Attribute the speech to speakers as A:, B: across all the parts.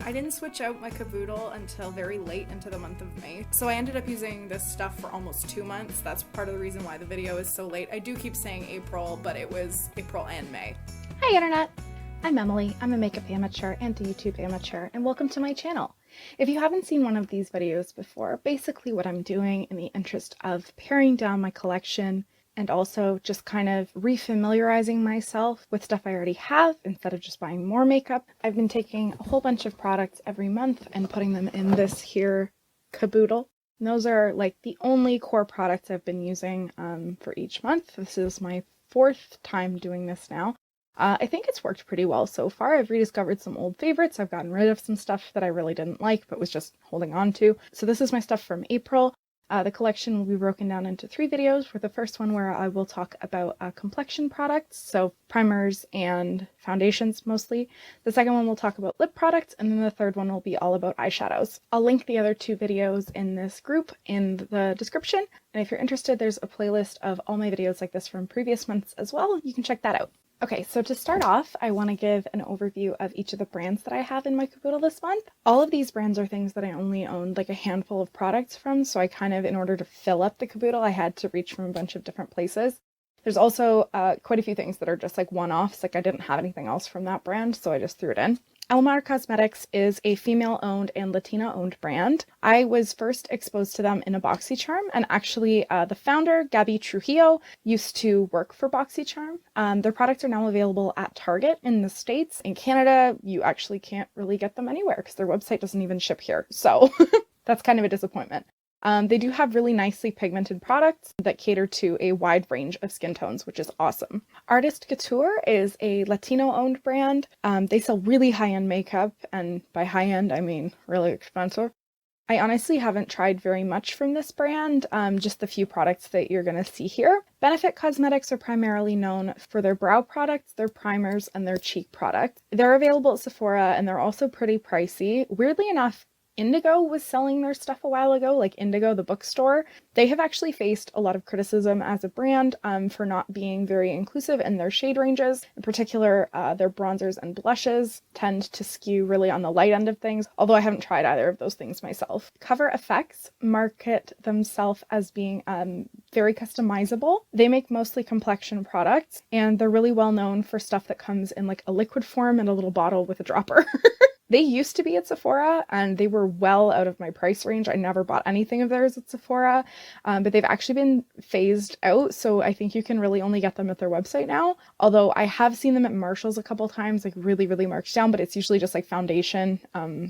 A: I didn't switch out my Caboodle until very late into the month of May. So I ended up using this stuff for almost 2 months. That's part of the reason why the video is so late. I do keep saying April, but it was April and May.
B: Hi Internet! I'm Emily, I'm a makeup amateur and a YouTube amateur, and welcome to my channel. If you haven't seen one of these videos before, basically what I'm doing in the interest of paring down my collection and also just kind of refamiliarizing myself with stuff I already have instead of just buying more makeup, I've been taking a whole bunch of products every month and putting them in this here Caboodle. And those are like the only core products I've been using for each month. This is my 4th time doing this now. I think it's worked pretty well so far. I've rediscovered some old favorites. I've gotten rid of some stuff that I really didn't like but was just holding on to. So this is my stuff from April. The collection will be broken down into 3 videos, for the first one where I will talk about complexion products, so primers and foundations mostly. The second one will talk about lip products, and then the third one will be all about eyeshadows. I'll link the other 2 videos in this group in the description, and if you're interested, there's a playlist of all my videos like this from previous months as well. You can check that out. Okay, so to start off, I want to give an overview of each of the brands that I have in my Caboodle this month. All of these brands are things that I only owned like a handful of products from, so I kind of, in order to fill up the Caboodle, I had to reach from a bunch of different places. There's also quite a few things that are just like one-offs, like I didn't have anything else from that brand, so I just threw it in. Elmar Cosmetics is a female-owned and Latina-owned brand. I was first exposed to them in a BoxyCharm, and actually the founder, Gabby Trujillo, used to work for BoxyCharm. Their products are now available at Target in the States. In Canada, you actually can't really get them anywhere because their website doesn't even ship here, so that's kind of a disappointment. They do have really nicely pigmented products that cater to a wide range of skin tones, which is awesome. Artist Couture is a Latino-owned brand. They sell really high-end makeup, and by high-end, I mean really expensive. I honestly haven't tried very much from this brand, just the few products that you're going to see here. Benefit Cosmetics are primarily known for their brow products, their primers, and their cheek products. They're available at Sephora, and they're also pretty pricey. Weirdly enough, Indigo was selling their stuff a while ago, like Indigo, the bookstore. They have actually faced a lot of criticism as a brand for not being very inclusive in their shade ranges. In particular, their bronzers and blushes tend to skew really on the light end of things, although I haven't tried either of those things myself. Cover FX market themselves as being very customizable. They make mostly complexion products, and they're really well known for stuff that comes in like a liquid form in a little bottle with a dropper. They used to be at Sephora, and they were well out of my price range. I never bought anything of theirs at Sephora, but they've actually been phased out, so I think you can really only get them at their website now. Although I have seen them at Marshall's a couple times, like really, really marked down, but it's usually just like foundation.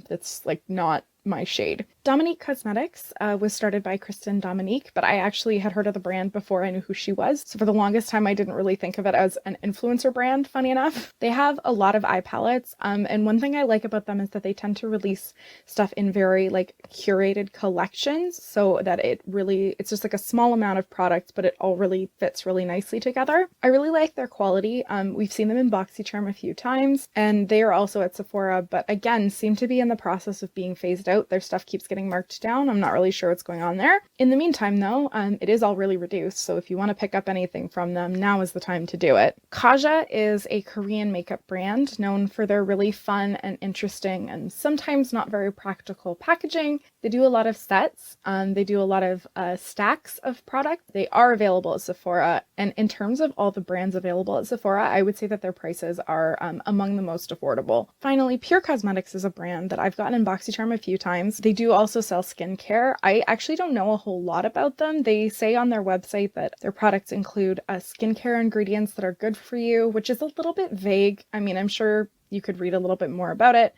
B: It's like not my shade. Dominique Cosmetics was started by Kristen Dominique, but I actually had heard of the brand before I knew who she was. So for the longest time, I didn't really think of it as an influencer brand, funny enough. They have a lot of eye palettes, and one thing I like about them is that they tend to release stuff in very like curated collections, so that it's just like a small amount of products, but it all really fits really nicely together. I really like their quality. We've seen them in BoxyCharm a few times, and they are also at Sephora, but again, seem to be in the process of being phased out. Their stuff keeps getting marked down. I'm not really sure what's going on there. In the meantime, though, it is all really reduced, so if you want to pick up anything from them, now is the time to do it. Kaja is a Korean makeup brand known for their really fun and interesting and sometimes not very practical packaging. They do a lot of sets. They do a lot of stacks of product. They are available at Sephora, and in terms of all the brands available at Sephora, I would say that their prices are among the most affordable. Finally, Pure Cosmetics is a brand that I've gotten in BoxyCharm a few times. They do also sell skincare. I actually don't know a whole lot about them. They say on their website that their products include skincare ingredients that are good for you, which is a little bit vague. I mean, I'm sure you could read a little bit more about it.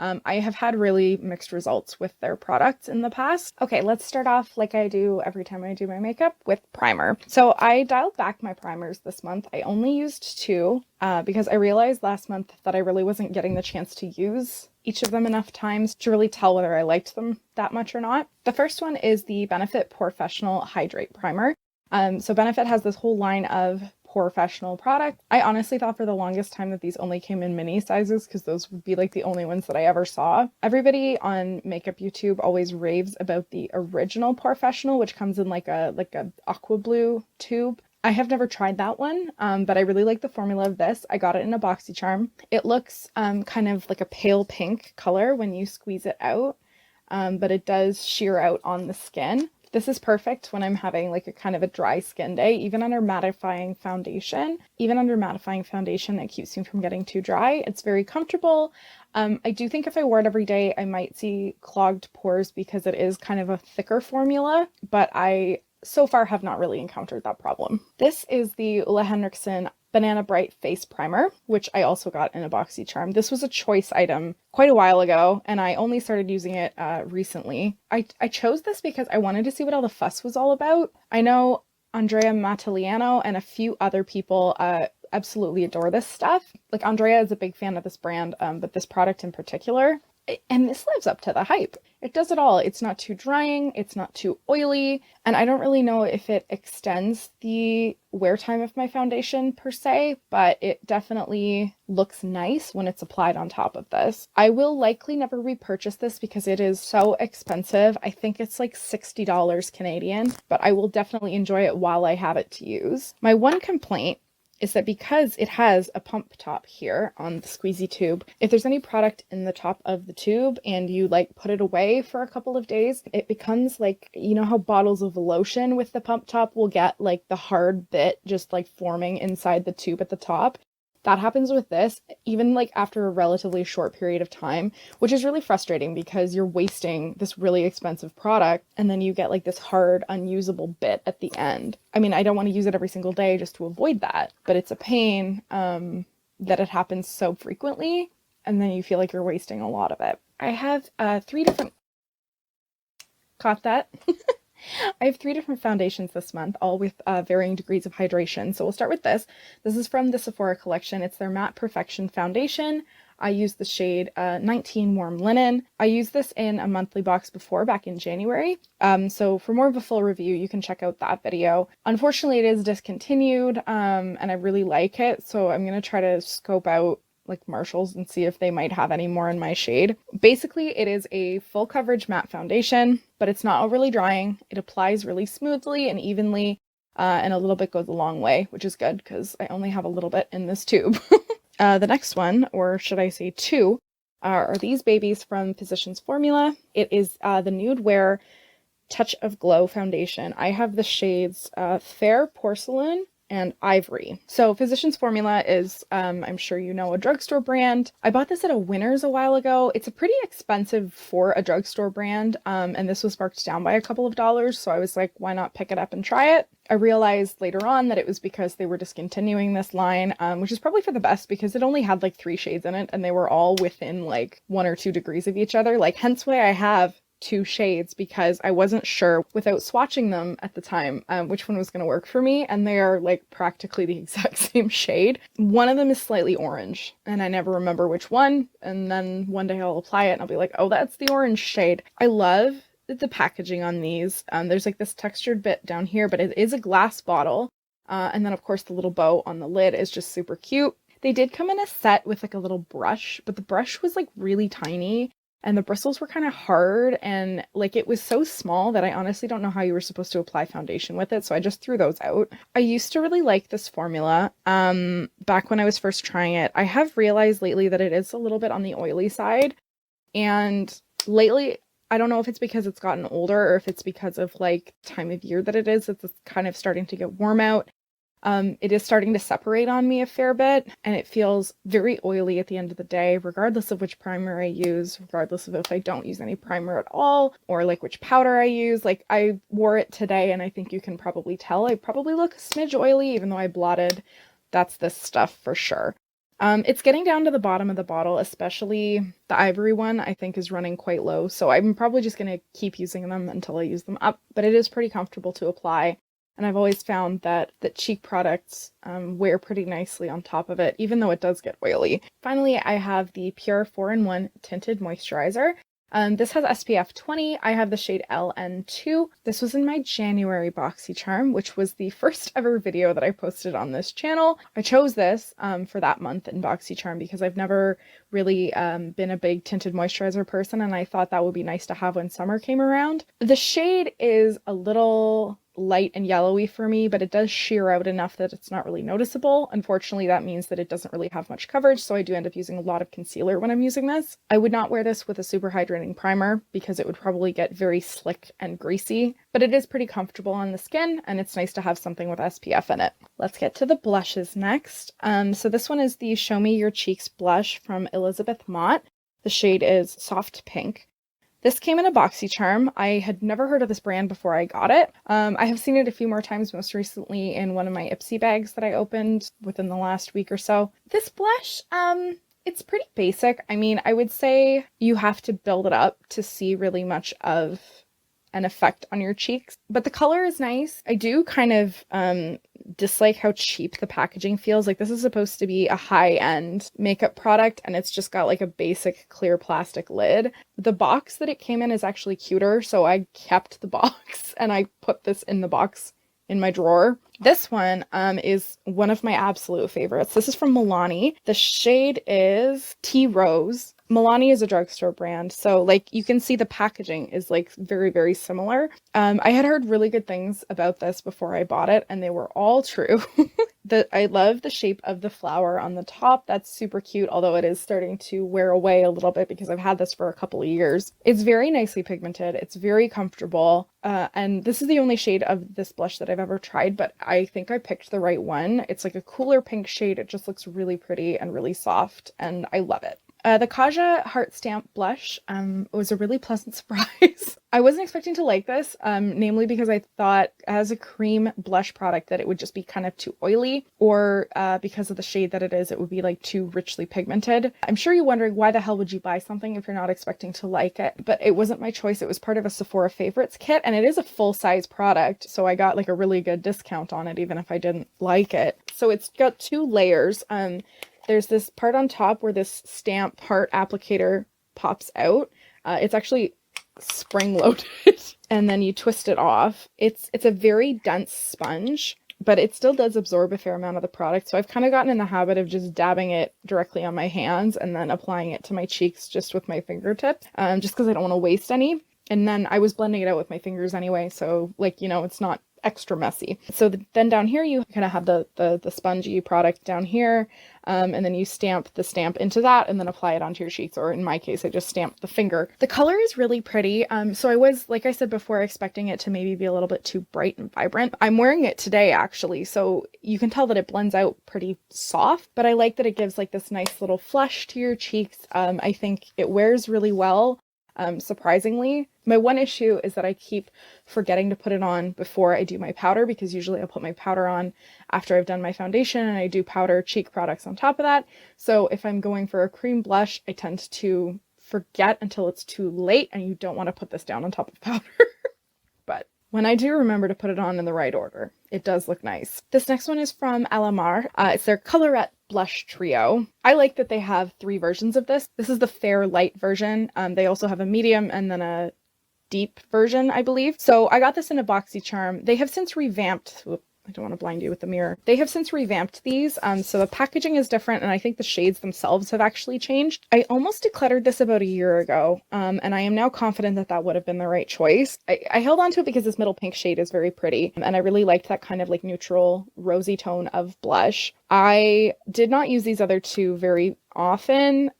B: I have had really mixed results with their products in the past. Okay, let's start off like I do every time I do my makeup with primer. So I dialed back my primers this month. I only used 2 because I realized last month that I really wasn't getting the chance to use each of them enough times to really tell whether I liked them that much or not. The first one is the Benefit Professional Hydrate Primer. So Benefit has this whole line of professional product. I honestly thought for the longest time that these only came in mini sizes because those would be like the only ones that I ever saw. Everybody on makeup YouTube always raves about the original Professional, which comes in like a aqua blue tube. I have never tried that one, but I really like the formula of this. I got it in a BoxyCharm. It looks kind of like a pale pink color when you squeeze it out, but it does sheer out on the skin. This is perfect when I'm having like a kind of a dry skin day, even under mattifying foundation. Even under mattifying foundation, it keeps me from getting too dry. It's very comfortable. I do think if I wore it every day, I might see clogged pores because it is kind of a thicker formula, but I so far have not really encountered that problem. This is the Ole Henriksen Banana Bright Face Primer, which I also got in a BoxyCharm. This was a choice item quite a while ago, and I only started using it recently. I chose this because I wanted to see what all the fuss was all about. I know Andrea Mattiliano and a few other people absolutely adore this stuff. Like Andrea is a big fan of this brand, but this product in particular. And this lives up to the hype. It does it all. It's not too drying, it's not too oily, and I don't really know if it extends the wear time of my foundation per se, but it definitely looks nice when it's applied on top of this. I will likely never repurchase this because it is so expensive. I think it's like $60 Canadian, but I will definitely enjoy it while I have it to use. My one complaint is that because it has a pump top here on the squeezy tube, if there's any product in the top of the tube and you like put it away for a couple of days, it becomes like, you know how bottles of lotion with the pump top will get like the hard bit just like forming inside the tube at the top? That happens with this, even like after a relatively short period of time, which is really frustrating because you're wasting this really expensive product and then you get like this hard, unusable bit at the end. I mean, I don't want to use it every single day just to avoid that, but it's a pain that it happens so frequently and then you feel like you're wasting a lot of it. I have 3 different... Caught that? I have 3 different foundations this month, all with varying degrees of hydration. So we'll start with this. This is from the Sephora collection. It's their Matte Perfection Foundation. I use the shade 19 Warm Linen. I used this in a monthly box before, back in January. So for more of a full review, you can check out that video. Unfortunately, it is discontinued, and I really like it. So I'm going to try to scope out like Marshalls and see if they might have any more in my shade. Basically, it is a full coverage matte foundation, but it's not overly drying. It applies really smoothly and evenly, and a little bit goes a long way, which is good because I only have a little bit in this tube. The next one, or should I say 2, are these babies from Physicians Formula. It is the Nude Wear Touch of Glow foundation. I have the shades Fair Porcelain and Ivory. So Physicians Formula is, I'm sure you know, a drugstore brand. I bought this at a Winners a while ago. It's a pretty expensive for a drugstore brand, and this was marked down by a couple of dollars, so I was like, why not pick it up and try it? I realized later on that it was because they were discontinuing this line, which is probably for the best because it only had like 3 shades in it, and they were all within like 1 or 2 degrees of each other. Like, hence why I have 2 shades, because I wasn't sure without swatching them at the time which one was going to work for me, and they are like practically the exact same shade. One of them is slightly orange and I never remember which one, and then one day I'll apply it and I'll be like, oh, that's the orange shade. I love the packaging on these. There's like this textured bit down here, but it is a glass bottle, and then of course the little bow on the lid is just super cute. They did come in a set with like a little brush, but the brush was like really tiny and the bristles were kind of hard, and like it was so small that I honestly don't know how you were supposed to apply foundation with it, so I just threw those out. I used to really like this formula back when I was first trying it. I have realized lately that it is a little bit on the oily side, and lately, I don't know if it's because it's gotten older or if it's because of like time of year that it is, it's kind of starting to get warm out. It is starting to separate on me a fair bit, and it feels very oily at the end of the day, regardless of which primer I use, regardless of if I don't use any primer at all, or like which powder I use. Like, I wore it today, and I think you can probably tell I probably look a smidge oily, even though I blotted. That's this stuff for sure. It's getting down to the bottom of the bottle, especially the Ivory one, I think is running quite low, so I'm probably just going to keep using them until I use them up, but it is pretty comfortable to apply. And I've always found that cheek products wear pretty nicely on top of it, even though it does get oily. Finally, I have the Pure 4-in-1 Tinted Moisturizer. This has SPF 20. I have the shade LN2. This was in my January BoxyCharm, which was the first ever video that I posted on this channel. I chose this for that month in BoxyCharm because I've never really been a big tinted moisturizer person, and I thought that would be nice to have when summer came around. The shade is a little light and yellowy for me, but it does sheer out enough that it's not really noticeable. Unfortunately, that means that it doesn't really have much coverage, so I do end up using a lot of concealer when I'm using this. I would not wear this with a super hydrating primer because it would probably get very slick and greasy, but it is pretty comfortable on the skin, and it's nice to have something with SPF in it. Let's get to the blushes next. So this one is the Show Me Your Cheeks blush from Elizabeth Mott. The shade is Soft Pink. This came in a BoxyCharm. I had never heard of this brand before I got it. I have seen it a few more times, most recently in one of my Ipsy bags that I opened within the last week or so. This blush, it's pretty basic. I mean, I would say you have to build it up to see really much of an effect on your cheeks, but the color is nice. I do kind of dislike how cheap the packaging feels. Like, this is supposed to be a high-end makeup product, and it's just got like a basic clear plastic lid. The box that it came in is actually cuter, so I kept the box and I put this in the box in my drawer. This one is one of my absolute favorites. This is from Milani. The shade is Tea Rose. Milani is a drugstore brand, so like you can see the packaging is like very, very similar. I had heard really good things about this before I bought it, and they were all true. I love the shape of the flower on the top. That's super cute, although it is starting to wear away a little bit because I've had this for a couple of years. It's very nicely pigmented. It's very comfortable. And this is the only shade of this blush that I've ever tried, but I think I picked the right one. It's like a cooler pink shade. It just looks really pretty and really soft, and I love it. The Kaja Heart Stamp blush was a really pleasant surprise. I wasn't expecting to like this, namely because I thought as a cream blush product that it would just be kind of too oily, or because of the shade that it is, it would be like too richly pigmented. I'm sure you're wondering, why the hell would you buy something if you're not expecting to like it? But it wasn't my choice. It was part of a Sephora Favorites kit, and it is a full-size product, so I got like a really good discount on it even if I didn't like it. So it's got two layers. There's this part on top where this stamp heart applicator pops out. It's actually spring-loaded, and then you twist it off. It's a very dense sponge, but it still does absorb a fair amount of the product. So I've kind of gotten in the habit of just dabbing it directly on my hands and then applying it to my cheeks just with my fingertips, just because I don't want to waste any. And then I was blending it out with my fingers anyway, so like, you know, it's not extra messy. So then down here you kind of have the spongy product down here, and then you stamp the stamp into that and then apply it onto your cheeks, or in my case I just stamped the finger. The color is really pretty. So I was, like I said before, expecting it to maybe be a little bit too bright and vibrant. I'm wearing it today actually, so you can tell that it blends out pretty soft, but I like that it gives like this nice little flush to your cheeks. I think it wears really well. Surprisingly. My one issue is that I keep forgetting to put it on before I do my powder, because usually I'll put my powder on after I've done my foundation, and I do powder cheek products on top of that. So if I'm going for a cream blush, I tend to forget until it's too late, and you don't want to put this down on top of powder. But when I do remember to put it on in the right order, it does look nice. This next one is from Alamar. It's their Colorette Blush Trio. I like that they have 3 versions of this. This is the fair light version. They also have a medium and then a deep version, I believe. So I got this in a BoxyCharm. They have since revamped. I don't want to blind you with the mirror. They have since revamped these, so the packaging is different, and I think the shades themselves have actually changed. I almost decluttered this about a year ago, and I am now confident that that would have been the right choice. I held on to it because this middle pink shade is very pretty, and I really liked that kind of like neutral rosy tone of blush. I did not use these other two very often.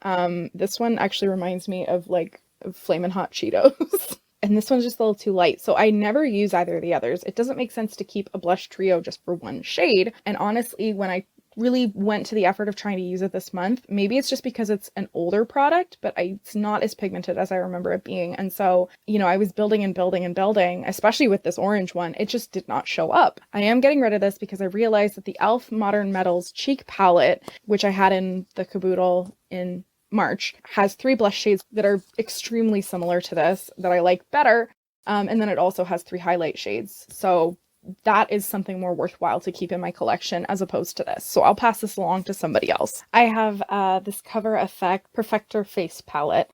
B: This one actually reminds me of like Flamin' Hot Cheetos. And this one's just a little too light, so I never use either of the others. It doesn't make sense to keep a blush trio just for one shade. And honestly, when I really went to the effort of trying to use it this month, maybe it's just because it's an older product, but it's not as pigmented as I remember it being. And so, you know, I was building and building and building, especially with this orange one. It just did not show up. I am getting rid of this because I realized that the e.l.f. Modern Metals cheek palette, which I had in the caboodle in March, has 3 blush shades that are extremely similar to this that I like better, and then it also has 3 highlight shades, so that is something more worthwhile to keep in my collection as opposed to this. So I'll pass this along to somebody else. I have this Cover Effect Perfector Face Palette.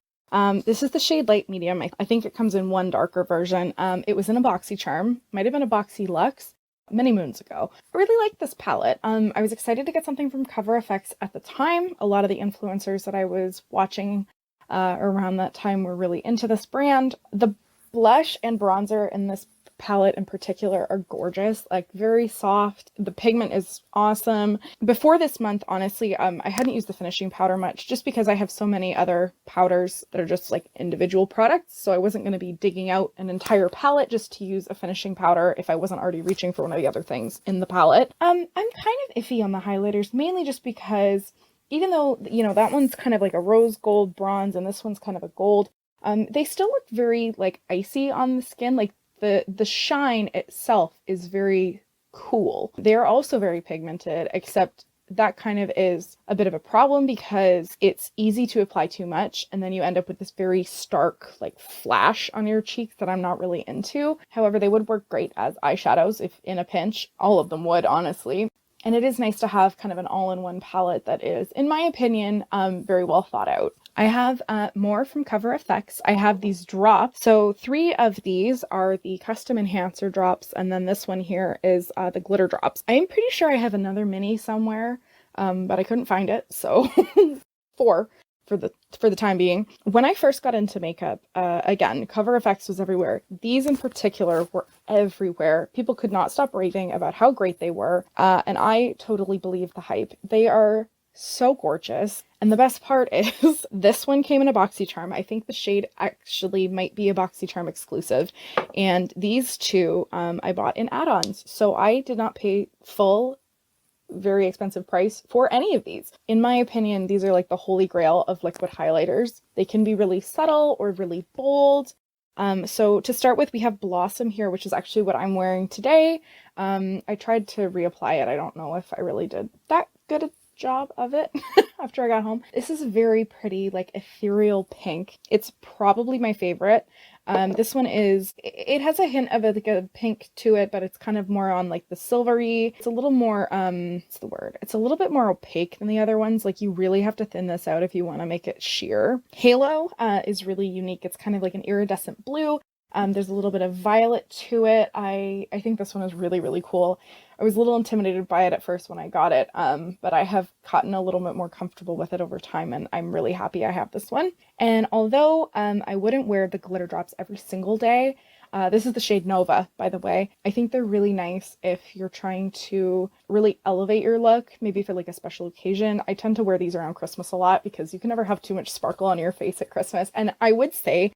B: This is the shade Light Medium. I think it comes in one darker version. It was in a BoxyCharm, might have been a Boxy Luxe, many moons ago. I really like this palette. I was excited to get something from Cover FX at the time. A lot of the influencers that I was watching around that time were really into this brand. The blush and bronzer in this palette in particular are gorgeous, like very soft. The pigment is awesome. Before this month, honestly, I hadn't used the finishing powder much just because I have so many other powders that are just like individual products. So I wasn't going to be digging out an entire palette just to use a finishing powder if I wasn't already reaching for one of the other things in the palette. I'm kind of iffy on the highlighters, mainly just because even though, you know, that one's kind of like a rose gold bronze and this one's kind of a gold, they still look very like icy on the skin. Like the shine itself is very cool. They're also very pigmented, except that kind of is a bit of a problem because it's easy to apply too much and then you end up with this very stark like flash on your cheeks that I'm not really into. However, they would work great as eyeshadows if in a pinch. All of them would, honestly. And it is nice to have kind of an all-in-one palette that is, in my opinion, very well thought out. I have more from Cover FX. I have these drops. So 3 of these are the Custom Enhancer drops, and then this one here is the glitter drops. I am pretty sure I have another mini somewhere, but I couldn't find it, so 4 for the time being. When I first got into makeup, again, Cover FX was everywhere. These in particular were everywhere. People could not stop raving about how great they were, and I totally believe the hype. They are so gorgeous. And the best part is this one came in a BoxyCharm. I think the shade actually might be a BoxyCharm exclusive. And these 2 I bought in add-ons. So I did not pay full, very expensive price for any of these. In my opinion, these are like the holy grail of liquid highlighters. They can be really subtle or really bold. So to start with, we have Blossom here, which is actually what I'm wearing today. I tried to reapply it. I don't know if I really did that good a job of it after I got home. This is very pretty, like ethereal pink. It's probably my favorite. This one it has a hint of like a pink to it, but it's kind of more on like the silvery. It's a little more, what's the word? It's a little bit more opaque than the other ones. Like you really have to thin this out if you want to make it sheer. Halo is really unique. It's kind of like an iridescent blue. There's a little bit of violet to it. I think this one is really, really cool. I was a little intimidated by it at first when I got it, but I have gotten a little bit more comfortable with it over time, and I'm really happy I have this one. And although I wouldn't wear the glitter drops every single day, this is the shade Nova, by the way. I think they're really nice if you're trying to really elevate your look, maybe for like a special occasion. I tend to wear these around Christmas a lot because you can never have too much sparkle on your face at Christmas. And I would say,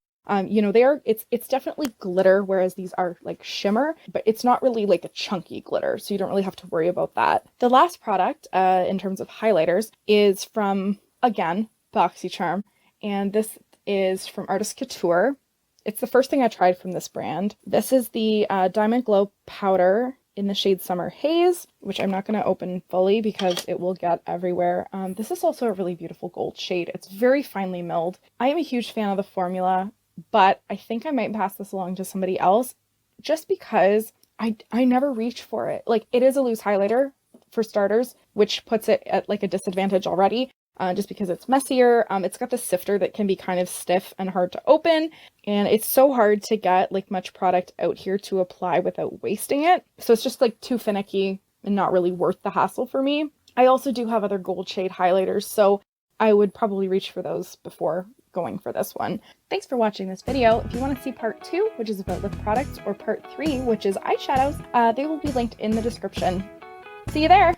B: you know, it's definitely glitter, whereas these are like shimmer, but it's not really like a chunky glitter, so you don't really have to worry about that. The last product, in terms of highlighters, is from, again, BoxyCharm, and this is from Artist Couture. It's the first thing I tried from this brand. This is the Diamond Glow powder in the shade Summer Haze, which I'm not going to open fully because it will get everywhere. This is also a really beautiful gold shade. It's very finely milled. I am a huge fan of the formula, but I think I might pass this along to somebody else just because I never reach for it. Like, it is a loose highlighter for starters, which puts it at like a disadvantage already, just because it's messier. It's got the sifter that can be kind of stiff and hard to open, and it's so hard to get like much product out here to apply without wasting it. So it's just like too finicky and not really worth the hassle for me. I also do have other gold shade highlighters, so I would probably reach for those before going for this one. Thanks for watching this video. If you want to see part 2, which is about lip products, or part 3, which is eyeshadows, they will be linked in the description. See you there!